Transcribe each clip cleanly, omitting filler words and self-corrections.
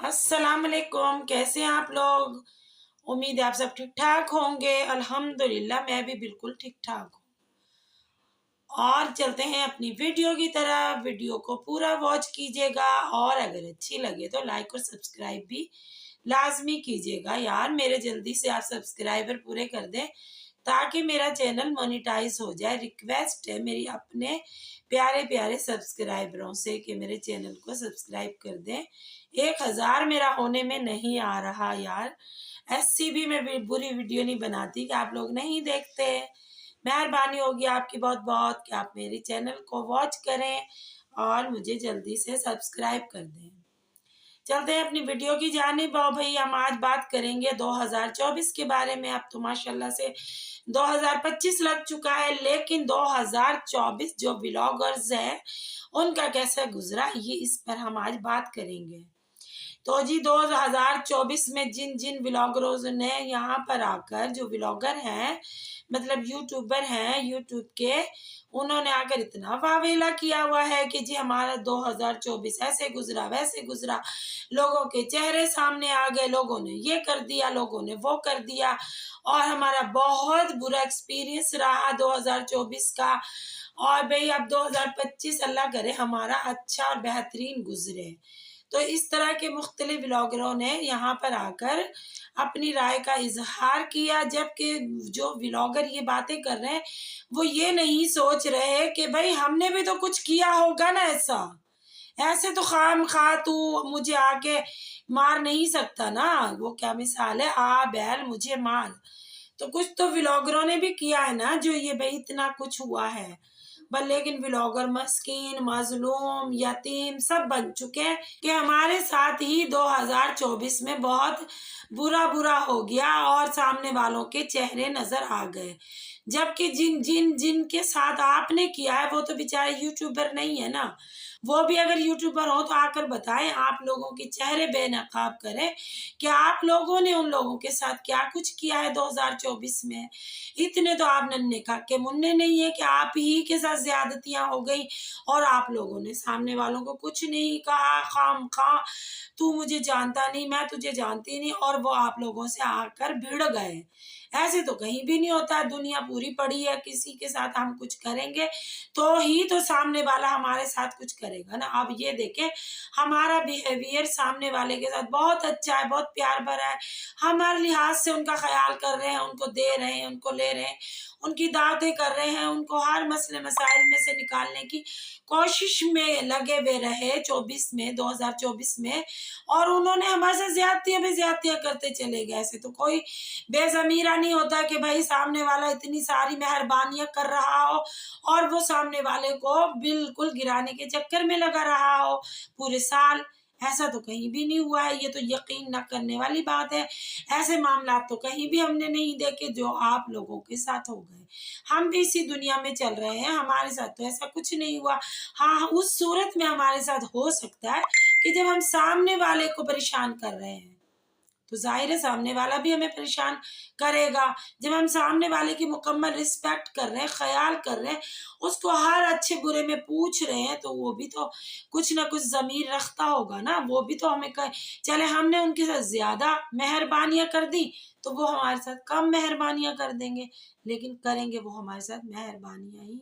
अस्सलाम वालेकुम। कैसे हैं आप लोग? उम्मीद है आप सब ठीक ठाक होंगे। अल्हम्दुलिल्लाह मैं भी बिल्कुल ठीक ठाक हूँ। और चलते हैं अपनी वीडियो की तरफ। वीडियो को पूरा वॉच कीजिएगा और अगर अच्छी लगे तो लाइक और सब्सक्राइब भी लाजमी कीजिएगा। यार मेरे जल्दी से आप सब्सक्राइबर पूरे कर दें ताकि मेरा चैनल मोनेटाइज हो जाए। रिक्वेस्ट है मेरी अपने प्यारे प्यारे सब्सक्राइबरों से कि मेरे चैनल को सब्सक्राइब कर दें। 1000 मेरा होने में नहीं आ रहा यार। ऐसी भी मैं बुरी वीडियो नहीं बनाती कि आप लोग नहीं देखते। मेहरबानी होगी आपकी बहुत बहुत कि आप मेरे चैनल को वॉच करें और मुझे जल्दी से सब्सक्राइब कर दें। चलते हैं अपनी वीडियो की जानिब। भाई हम आज बात करेंगे 2024 के बारे में। अब तो माशाल्लाह से 2025 लग चुका है, लेकिन 2024 जो व्लॉगर्स हैं उनका कैसा गुजरा ये इस पर हम आज बात करेंगे। तो जी 2024 में जिन जिन व्लॉगरों ने यहाँ पर आकर, जो व्लॉगर हैं मतलब यूट्यूबर हैं यूट्यूब के, उन्होंने आकर इतना वावेला किया हुआ है कि जी हमारा 2024 ऐसे गुजरा वैसे गुजरा, लोगों के चेहरे सामने आ गए, लोगों ने ये कर दिया, लोगों ने वो कर दिया और हमारा बहुत बुरा एक्सपीरियंस रहा 2024 का। और भाई अब 2025 अल्लाह करे हमारा अच्छा और बेहतरीन गुजरे। तो इस तरह के मुख्तलिफ व्लॉगरों ने यहाँ पर आकर अपनी राय का इजहार किया, जबकि जो व्लॉगर ये बातें कर रहे हैं वो ये नहीं सोच रहे कि भाई हमने भी तो कुछ किया होगा ना। ऐसे तो खाम खा तू मुझे आके मार नहीं सकता ना। वो क्या मिसाल है, आ बैल मुझे मार। तो कुछ तो व्लॉगरों ने भी किया है ना, जो ये भाई इतना कुछ हुआ है। पर लेकिन व्लॉगर मस्कीन, मजलूम, यतीम सब बन चुके हैं कि हमारे साथ ही 2024 में बहुत बुरा बुरा हो गया और सामने वालों के चेहरे नजर आ गए। जबकि जिन के साथ आपने किया है वो तो बेचारे यूट्यूबर नहीं है ना। वो भी अगर यूट्यूबर हो तो आकर बताएं, आप लोगों के चेहरे बेनकाब करें कि आप लोगों ने उन लोगों के साथ क्या कुछ किया है 2024 में। इतने तो आप नन्हे खाके मुन्ने नहीं है कि आप ही के साथ ज्यादतियां हो गई और आप लोगों ने सामने वालों को कुछ नहीं कहा। खाम खा तू मुझे जानता नहीं, मैं तुझे जानती नहीं, और वो आप लोगों से आकर भिड़ गए। ऐसे तो कहीं भी नहीं होता। दुनिया पूरी पड़ी है, किसी के साथ हम कुछ करेंगे तो ही तो सामने वाला हमारे साथ कुछ करेगा ना। अब ये देखें, हमारा बिहेवियर सामने वाले के साथ बहुत अच्छा है, बहुत प्यार भरा है, हमारे लिहाज से उनका ख्याल कर रहे हैं, उनको दे रहे हैं, उनको ले रहे हैं, उनकी दावतें कर रहे हैं, उनको हर मसले मसाइल में से निकालने की कोशिश में लगे हुए रहे 2024 में। और उन्होंने हमारे से ज्यादतियां करते चले गए। ऐसे तो कोई बेजमीरा नहीं होता कि भाई सामने वाला इतनी सारी मेहरबानियां कर रहा हो और वो सामने वाले को बिल्कुल गिराने के चक्कर में लगा रहा हो पूरे साल। ऐसा तो कहीं भी नहीं हुआ है। ये तो यकीन न करने वाली बात है। ऐसे मामला तो कहीं भी हमने नहीं देखे जो आप लोगों के साथ हो गए। हम भी इसी दुनिया में चल रहे हैं, हमारे साथ तो ऐसा कुछ नहीं हुआ। हाँ, उस सूरत में हमारे साथ हो सकता है कि जब हम सामने वाले को परेशान कर रहे हैं तो जाहिर है सामने वाला भी हमें परेशान करेगा। जब हम सामने वाले की मुकम्मल रिस्पेक्ट कर रहे हैं, ख्याल कर रहे हैं, उसको हर अच्छे बुरे में पूछ रहे हैं, तो वो भी तो कुछ ना कुछ ज़मीर रखता होगा ना। वो भी तो हमें चले हमने उनके साथ ज्यादा मेहरबानियां कर दी तो वो हमारे साथ कम मेहरबानियां कर देंगे, लेकिन करेंगे वो हमारे साथ मेहरबानियां ही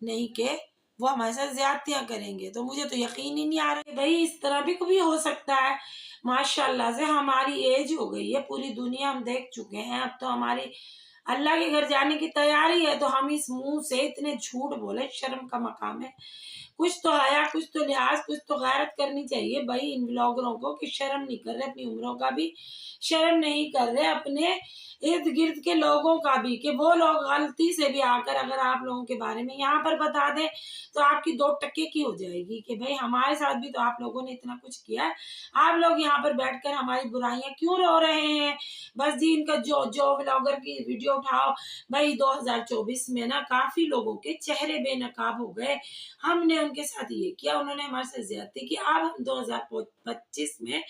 नहीं के वो हमारे साथ ज्यादतियां करेंगे। तो मुझे तो यकीन ही नहीं आ रहा है भाई इस तरह भी कभी हो सकता है। माशाल्लाह से हमारी एज हो गई है, पूरी दुनिया हम देख चुके हैं। अब तो हमारी अल्लाह के घर जाने की तैयारी है, तो हम इस मुंह से इतने झूठ बोले, शर्म का मकाम है। कुछ तो हया, कुछ तो लिहाज, कुछ तो गैरत करनी चाहिए भाई इन ब्लॉगरों को कि शर्म नहीं कर रहे, अपनी उम्रों का भी शर्म नहीं कर रहे, अपने इर्द गिर्द के लोगों का भी, कि वो लोग गलती से भी आकर अगर आप लोगों के बारे में यहाँ पर बता दें तो आपकी 2 टके की हो जाएगी कि भाई हमारे साथ भी तो आप लोगों ने इतना कुछ किया है, आप लोग यहाँ पर बैठकर हमारी बुराइयां क्यों रो रहे हैं। बस जी इनका जो व्लॉगर की वीडियो उठाओ। भाई 2024 में ना काफी लोगों के चेहरे बेनकाब हो गए, हमने उनके साथ ये किया, उन्होंने हमारे साथ ज्यादती की। अब हम 2025 में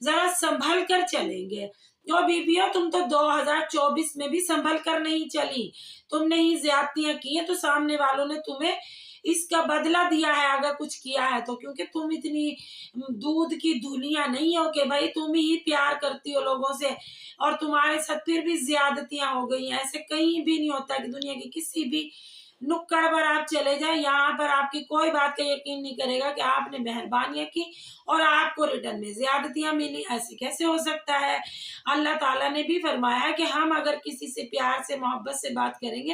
जरा संभल कर चलेंगे। तो बीबियों तुम तो 2024 में भी संभल कर नहीं चली, तुमने ही ज्यादतियां की हैं तो सामने वालों ने तुम्हें اس کا بدلہ دیا ہے اگر کچھ کیا ہے تو، کیونکہ تم اتنی دودھ کی دھلیاں نہیں ہو کہ بھائی تم ہی پیار کرتی ہو لوگوں سے اور تمہارے ساتھ پھر بھی زیادتیاں ہو گئی ہیں۔ ایسے کہیں بھی نہیں ہوتا کہ دنیا کی کسی بھی نکڑ پر آپ چلے جائیں، یہاں پر آپ کی کوئی بات کا یقین نہیں کرے گا کہ آپ نے مہربانیاں کی اور آپ کو ریٹرن میں زیادتیاں ملی۔ ایسے کیسے ہو سکتا ہے؟ اللہ تعالیٰ نے بھی فرمایا ہے کہ ہم اگر کسی سے پیار سے محبت سے بات کریں گے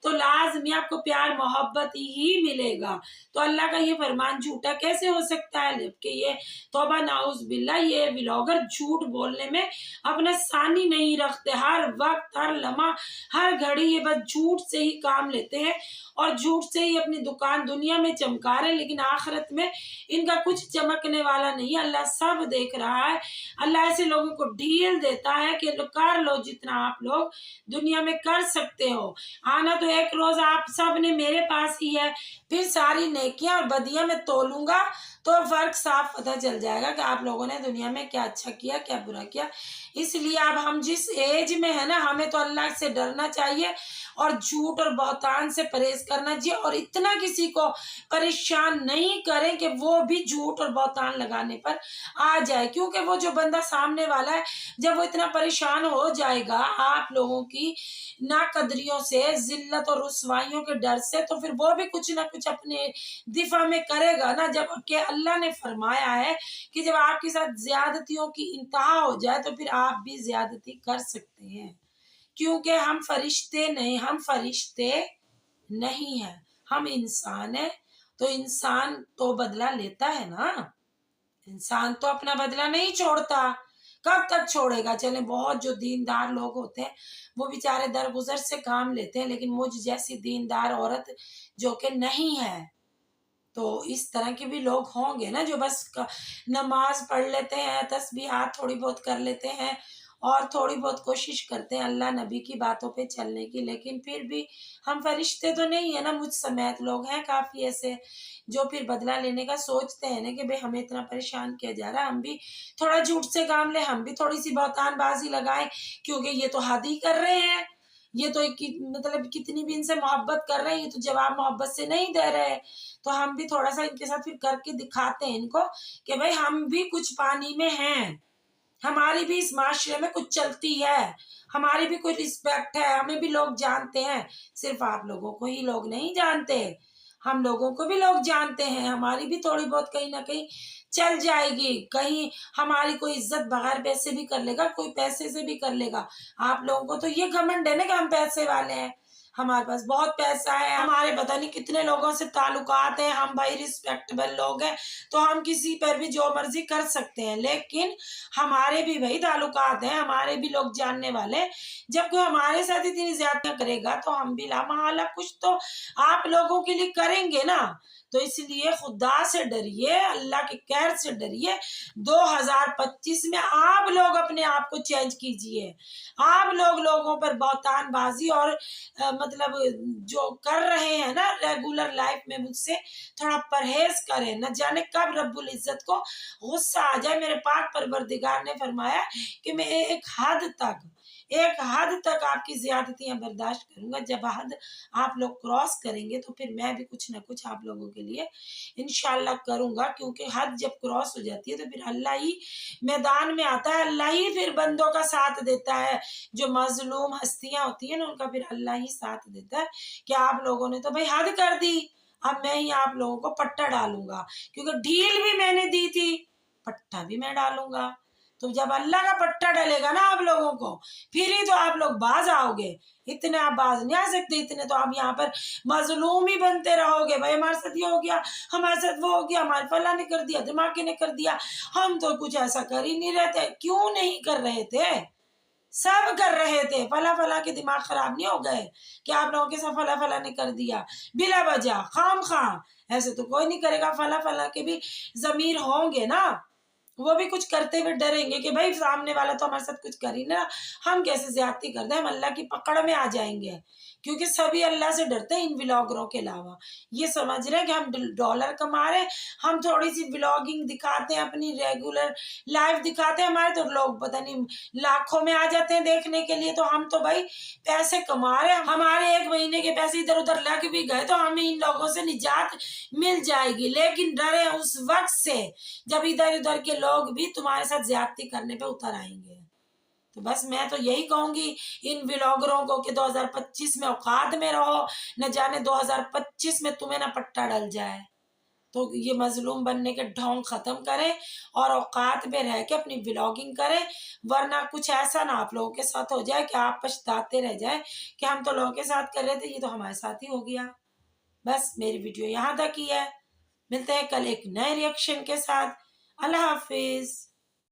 تو لازمی آپ کو پیار محبت ہی ملے گا۔ تو اللہ کا یہ فرمان جھوٹا کیسے ہو سکتا ہے؟ جبکہ یہ توبہ نعوذ باللہ، یہ ولاگر جھوٹ بولنے میں اپنا ثانی نہیں رکھتے، ہر وقت ہر لمحہ ہر گھڑی یہ بس جھوٹ سے ہی کام لیتے ہیں اور جھوٹ سے ہی اپنی دکان دنیا میں چمکا رہے، لیکن آخرت میں ان کا کچھ چمکنے والا نہیں ہے۔ اللہ سب دیکھ رہا ہے۔ اللہ ایسے لوگوں کو ڈھیل دیتا ہے کہ کر لو جتنا آپ لوگ دنیا میں کر سکتے ہو، آنا تو ایک روز آپ سب نے میرے پاس ہی ہے، پھر ساری نیکیاں اور بدیاں میں تولوں گا تو فرق صاف پتہ چل جائے گا کہ آپ لوگوں نے دنیا میں کیا اچھا کیا کیا برا کیا۔ اس لیے اب ہم جس ایج میں ہے نا، ہمیں تو اللہ سے ڈرنا چاہیے اور جھوٹ اور بہتان سے پرہیز کرنا چاہیے، اور اتنا کسی کو پریشان نہیں کریں کہ وہ بھی جھوٹ اور بہتان لگانے پر آ جائے، کیونکہ وہ جو بندہ سامنے والا ہے جب وہ اتنا پریشان ہو جائے گا آپ لوگوں کی ناقدریوں سے، ذلت اور رسوائیوں کے ڈر سے، تو پھر وہ بھی کچھ نہ کچھ اپنے دفاع میں کرے گا نا۔ جب کہ اللہ نے فرمایا ہے کہ جب آپ کے ساتھ زیادتیوں کی انتہا ہو جائے تو پھر آپ بھی زیادتی کر سکتے ہیں، کیونکہ ہم فرشتے نہیں ہیں، ہم انسان ہیں۔ تو انسان تو بدلہ لیتا ہے نا، انسان تو اپنا بدلہ نہیں چھوڑتا، کب تک چھوڑے گا؟ چلیں بہت جو دیندار لوگ ہوتے ہیں وہ بیچارے درگزر سے کام لیتے ہیں، لیکن مجھ جیسی دیندار عورت جو کہ نہیں ہے، تو اس طرح کے بھی لوگ ہوں گے نا جو بس نماز پڑھ لیتے ہیں، تسبیحات تھوڑی بہت کر لیتے ہیں اور تھوڑی بہت کوشش کرتے ہیں اللہ نبی کی باتوں پہ چلنے کی، لیکن پھر بھی ہم فرشتے تو نہیں ہے نا۔ مجھ سمیت لوگ ہیں کافی ایسے جو پھر بدلہ لینے کا سوچتے ہیں نا کہ بھئی ہمیں اتنا پریشان کیا جا رہا ہے، ہم بھی تھوڑا جھوٹ سے کام لیں، ہم بھی تھوڑی سی بہتان بازی لگائیں، کیونکہ یہ تو حد ہی کر رہے ہیں، یہ تو مطلب کتنی بھی ان سے محبت کر رہے ہیں، یہ تو جواب محبت سے نہیں دے رہے، تو ہم بھی تھوڑا سا ان کے ساتھ پھر کر کے دکھاتے ہیں ان کو کہ بھئی ہم بھی کچھ پانی میں ہیں، ہماری بھی اس معاشرے میں کچھ چلتی ہے، ہماری بھی کوئی رسپیکٹ ہے، ہمیں بھی لوگ جانتے ہیں، صرف آپ لوگوں کو ہی لوگ نہیں جانتے، ہم لوگوں کو بھی لوگ جانتے ہیں، ہماری بھی تھوڑی بہت کہیں نہ کہیں چل جائے گی، کہیں ہماری کوئی عزت بغیر پیسے بھی کر لے گا، کوئی پیسے سے بھی کر لے گا۔ آپ لوگوں کو تو یہ گھمنڈ ہے نا کہ ہم پیسے والے ہیں، ہمارے پاس بہت پیسہ ہے، ہمارے پتہ نہیں کتنے لوگوں سے تعلقات ہیں، ہم بھائی ریسپیکٹیبل لوگ ہیں تو ہم کسی پر بھی جو مرضی کر سکتے ہیں، لیکن ہمارے بھی بھائی تعلقات ہیں، ہمارے بھی لوگ جاننے والے، جب کوئی ہمارے ساتھ اتنی زیادتیاں کرے گا تو ہم بھی لامحالہ کچھ تو آپ لوگوں کے لیے کریں گے نا۔ تو اس لیے خدا سے ڈریے، اللہ کے قہر سے ڈریے۔ 2025 میں آپ لوگ اپنے آپ کو چینج کیجئے، آپ لوگ لوگوں پر بہتان بازی اور مطلب جو کر رہے ہیں نا ریگولر لائف میں مجھ سے تھوڑا پرہیز کریں، نہ جانے کب رب العزت کو غصہ آ جائے۔ میرے پاک پروردگار نے فرمایا کہ میں ایک حد تک آپ کی زیادتیاں برداشت کروں گا، جب حد آپ لوگ کراس کریں گے تو پھر میں بھی کچھ نہ کچھ آپ لوگوں کے لیے انشاءاللہ کروں گا، کیونکہ حد جب کراس ہو جاتی ہے تو پھر اللہ ہی میدان میں آتا ہے، اللہ ہی پھر بندوں کا ساتھ دیتا ہے، جو مظلوم ہستیاں ہوتی ہیں نا ان کا پھر اللہ ہی ساتھ دیتا ہے کہ آپ لوگوں نے تو بھائی حد کر دی، اب میں ہی آپ لوگوں کو پٹا ڈالوں گا، کیونکہ ڈھیل بھی میں نے دی تھی، پٹا بھی میں ڈالوں گا۔ تو جب اللہ کا پٹا ڈلے گا نا آپ لوگوں کو پھر ہی تو آپ لوگ باز آؤ گے، اتنے آپ باز نہیں آ سکتے، اتنے تو آپ یہاں پر مظلوم ہی بنتے رہو گے، بھائی ہمارے ساتھ یہ ہو گیا، ہمارے ساتھ وہ ہو گیا، ہمارے فلاں نے کر دیا، دماغی نے کر دیا، ہم تو کچھ ایسا کر ہی نہیں رہتے۔ کیوں نہیں کر رہے تھے؟ سب کر رہے تھے، فلاں کے دماغ خراب نہیں ہو گئے کہ آپ لوگوں کے ساتھ فلاں نے کر دیا بلا وجہ خام خواہ؟ ایسے تو کوئی نہیں کرے گا، فلاں کے بھی ضمیر ہوں گے نا، वो भी कुछ करते हुए डरेंगे कि भाई सामने वाला तो हमारे साथ कुछ कर ही ना, हम कैसे ज्यादती कर दें, हम अल्लाह की पकड़ में आ जाएंगे। क्योंकि सभी अल्लाह से डरते हैं इन व्लॉगरों के अलावा। ये समझ रहे हैं कि हम डॉलर कमा रहे हैं, हम थोड़ी सी व्लॉगिंग दिखाते हैं, अपनी रेगुलर लाइफ दिखाते हैं, हमारे तो लोग पता नहीं लाखों में आ जाते हैं देखने के लिए। तो हम तो भाई पैसे कमा रहे हैं, हमारे 1 महीने के पैसे इधर उधर लग भी गए तो हमें इन लोगों से निजात मिल जाएगी। लेकिन डरे उस वक्त से जब इधर उधर के लोग भी तुम्हारे साथ ज्यादती करने पे उतर आएंगे। तो बस मैं तो यही कहूंगी इन व्लॉगरों को कि 2025 में औकात में रहो, न जाने 2025 में तुम्हें ना पट्टा डल जाए। तो ये मजलूम बनने के ढोंग खत्म करें और औकात में रह के अपनी व्लॉगिंग करें, वरना कुछ ऐसा ना आप लोगों के साथ हो जाए कि आप पछताते रह जाए कि हम तो लोगों के साथ कर रहे थे, ये तो हमारे साथ ही हो गया। बस मेरी वीडियो यहाँ तक ही है, मिलते हैं कल एक नए रिएक्शन के साथ। अल्लाह हाफिज।